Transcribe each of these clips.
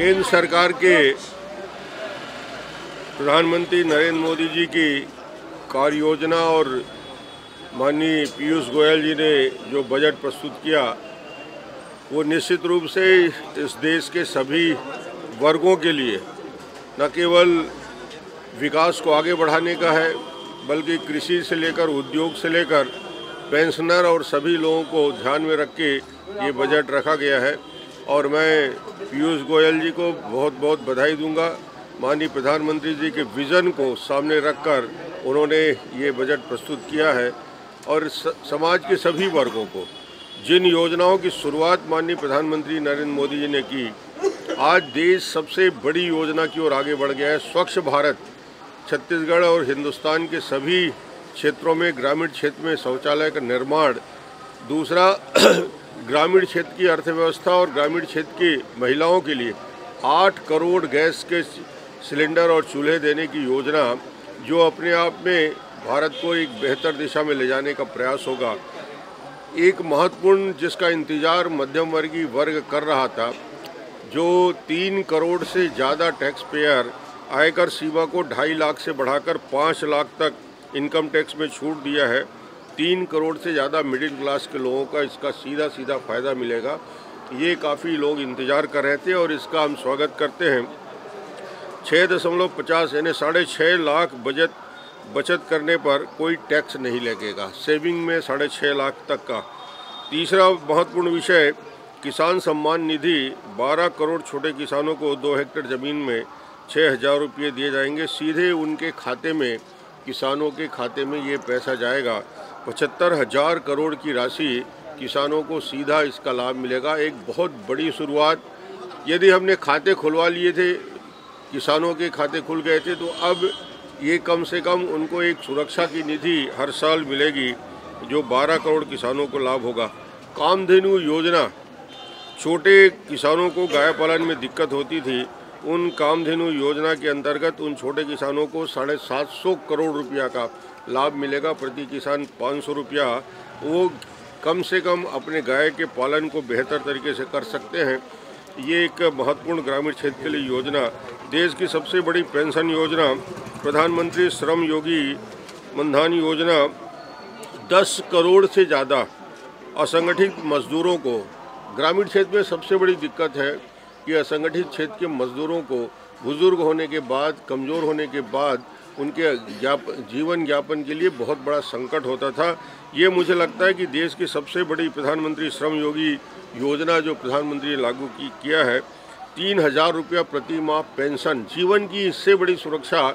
केंद्र सरकार के प्रधानमंत्री नरेंद्र मोदी जी की कार्य योजना और माननीय पीयूष गोयल जी ने जो बजट प्रस्तुत किया वो निश्चित रूप से इस देश के सभी वर्गों के लिए न केवल विकास को आगे बढ़ाने का है बल्कि कृषि से लेकर उद्योग से लेकर पेंशनर और सभी लोगों को ध्यान में रख के ये बजट रखा गया है। और मैं पीयूष गोयल जी को बहुत बहुत बधाई दूंगा। माननीय प्रधानमंत्री जी के विज़न को सामने रखकर उन्होंने ये बजट प्रस्तुत किया है और समाज के सभी वर्गों को जिन योजनाओं की शुरुआत माननीय प्रधानमंत्री नरेंद्र मोदी जी ने की, आज देश सबसे बड़ी योजना की ओर आगे बढ़ गया है। स्वच्छ भारत छत्तीसगढ़ और हिंदुस्तान के सभी क्षेत्रों में ग्रामीण क्षेत्र में शौचालय का निर्माण, दूसरा ग्रामीण क्षेत्र की अर्थव्यवस्था और ग्रामीण क्षेत्र की महिलाओं के लिए 8 करोड़ गैस के सिलेंडर और चूल्हे देने की योजना, जो अपने आप में भारत को एक बेहतर दिशा में ले जाने का प्रयास होगा। एक महत्वपूर्ण जिसका इंतजार मध्यम वर्गीय वर्ग कर रहा था, जो 3 करोड़ से ज़्यादा टैक्स पेयर आयकर सीमा को 2.5 लाख से बढ़ाकर 5 लाख तक इनकम टैक्स में छूट दिया है। 3 करोड़ से ज़्यादा मिडिल क्लास के लोगों का इसका सीधा सीधा फ़ायदा मिलेगा। ये काफ़ी लोग इंतज़ार कर रहे थे और इसका हम स्वागत करते हैं। 6.50 यानी 6.5 लाख बचत करने पर कोई टैक्स नहीं लगेगा, सेविंग में 6.5 लाख तक का। तीसरा महत्वपूर्ण विषय, किसान सम्मान निधि 12 करोड़ छोटे किसानों को 2 हेक्टेयर ज़मीन में 6,000 रुपये दिए जाएंगे। सीधे उनके खाते में, किसानों के खाते में ये पैसा जाएगा। 75,000 करोड़ की राशि किसानों को सीधा इसका लाभ मिलेगा। एक बहुत बड़ी शुरुआत। यदि हमने खाते खुलवा लिए थे, किसानों के खाते खुल गए थे, तो अब ये कम से कम उनको एक सुरक्षा की निधि हर साल मिलेगी जो 12 करोड़ किसानों को लाभ होगा। कामधेनु योजना, छोटे किसानों को गाय पालन में दिक्कत होती थी, उन कामधेनु योजना के अंतर्गत उन छोटे किसानों को 750 करोड़ रुपया का लाभ मिलेगा। प्रति किसान 500 रुपया वो कम से कम अपने गाय के पालन को बेहतर तरीके से कर सकते हैं। ये एक महत्वपूर्ण ग्रामीण क्षेत्र के लिए योजना। देश की सबसे बड़ी पेंशन योजना प्रधानमंत्री श्रम योगी मनधन योजना 10 करोड़ से ज़्यादा असंगठित मजदूरों को, ग्रामीण क्षेत्र में सबसे बड़ी दिक्कत है कि असंगठित क्षेत्र के मजदूरों को बुजुर्ग होने के बाद, कमज़ोर होने के बाद उनके जीवन यापन के लिए बहुत बड़ा संकट होता था। ये मुझे लगता है कि देश की सबसे बड़ी प्रधानमंत्री श्रम योगी योजना जो प्रधानमंत्री ने लागू किया है, 3,000 रुपया प्रति माह पेंशन, जीवन की इससे बड़ी सुरक्षा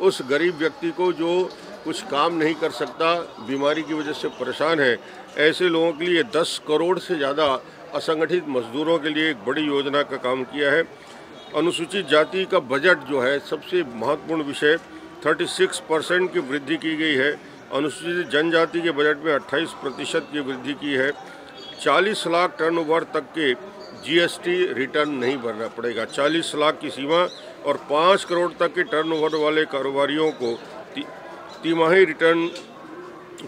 उस गरीब व्यक्ति को जो कुछ काम नहीं कर सकता, बीमारी की वजह से परेशान है, ऐसे लोगों के लिए 10 करोड़ से ज़्यादा असंगठित मजदूरों के लिए एक बड़ी योजना का काम किया है। अनुसूचित जाति का बजट जो है सबसे महत्वपूर्ण विषय, 36% की वृद्धि की गई है। अनुसूचित जनजाति के बजट में 28% की वृद्धि की है। 40 लाख टर्नओवर तक के जीएसटी रिटर्न नहीं भरना पड़ेगा। 40 लाख की सीमा और 5 करोड़ तक के टर्नओवर वाले कारोबारियों को तिमाही रिटर्न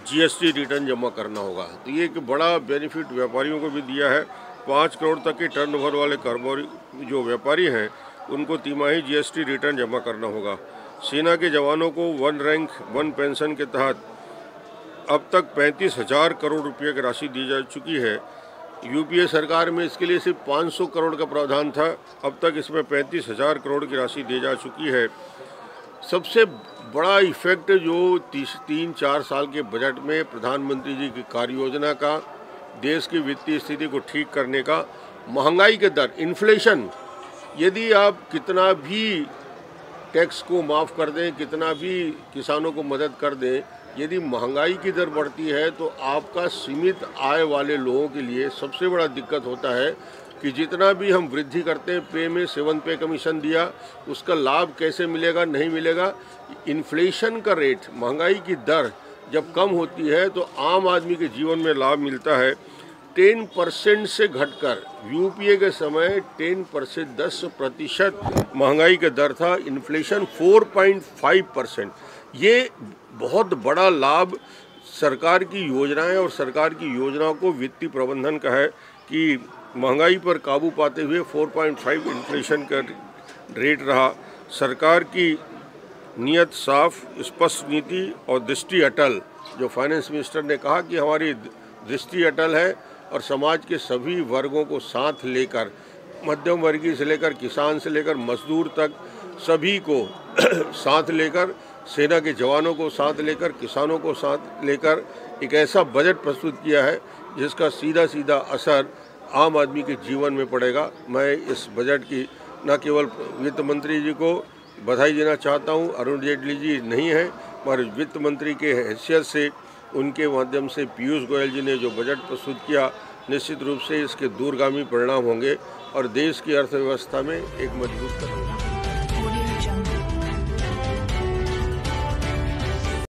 जीएसटी रिटर्न जमा करना होगा। तो ये एक बड़ा बेनिफिट व्यापारियों को भी दिया है। 5 करोड़ तक के टर्नओवर वाले कारोबारी जो व्यापारी हैं उनको तिमाही जीएसटी रिटर्न जमा करना होगा। सेना के जवानों को 1 रैंक 1 पेंशन के तहत अब तक 35,000 करोड़ रुपये की राशि दी जा चुकी है। यूपीए सरकार में इसके लिए सिर्फ 500 करोड़ का प्रावधान था, अब तक इसमें 35,000 करोड़ की राशि दी जा चुकी है। सबसे बड़ा इफेक्ट जो 3-4 साल के बजट में प्रधानमंत्री जी की कार्य योजना का, देश की वित्तीय स्थिति को ठीक करने का, महंगाई के दर, इन्फ्लेशन, यदि आप कितना भी टैक्स को माफ़ कर दें, कितना भी किसानों को मदद कर दें, यदि महंगाई की दर बढ़ती है तो आपका सीमित आय वाले लोगों के लिए सबसे बड़ा दिक्कत होता है कि जितना भी हम वृद्धि करते हैं, पे में 7 पे कमीशन दिया, उसका लाभ कैसे मिलेगा, नहीं मिलेगा। इन्फ्लेशन का रेट, महंगाई की दर जब कम होती है तो आम आदमी के जीवन में लाभ मिलता है। 10% से घटकर यूपीए के समय 10% महंगाई का दर था, इन्फ्लेशन 4.5%। ये बहुत बड़ा लाभ सरकार की योजनाएं और सरकार की योजनाओं को वित्तीय प्रबंधन का है कि महंगाई पर काबू पाते हुए 4.5 इन्फ्लेशन का रेट रहा। सरकार की नीयत साफ, स्पष्ट नीति और दृष्टि अटल। जो फाइनेंस मिनिस्टर ने कहा कि हमारी दृष्टि अटल है और समाज के सभी वर्गों को साथ लेकर, मध्यम वर्गीय से लेकर किसान से लेकर मजदूर तक सभी को साथ लेकर, सेना के जवानों को साथ लेकर, किसानों को साथ लेकर एक ऐसा बजट प्रस्तुत किया है जिसका सीधा सीधा असर आम आदमी के जीवन में पड़ेगा। मैं इस बजट की न केवल वित्त मंत्री जी को बधाई देना चाहता हूं, अरुण जेटली जी नहीं हैं, पर वित्त मंत्री के हैसियत से उनके माध्यम से पीयूष गोयल जी ने जो बजट प्रस्तुत किया, निश्चित रूप से इसके दूरगामी परिणाम होंगे और देश की अर्थव्यवस्था में एक मजबूत कदम।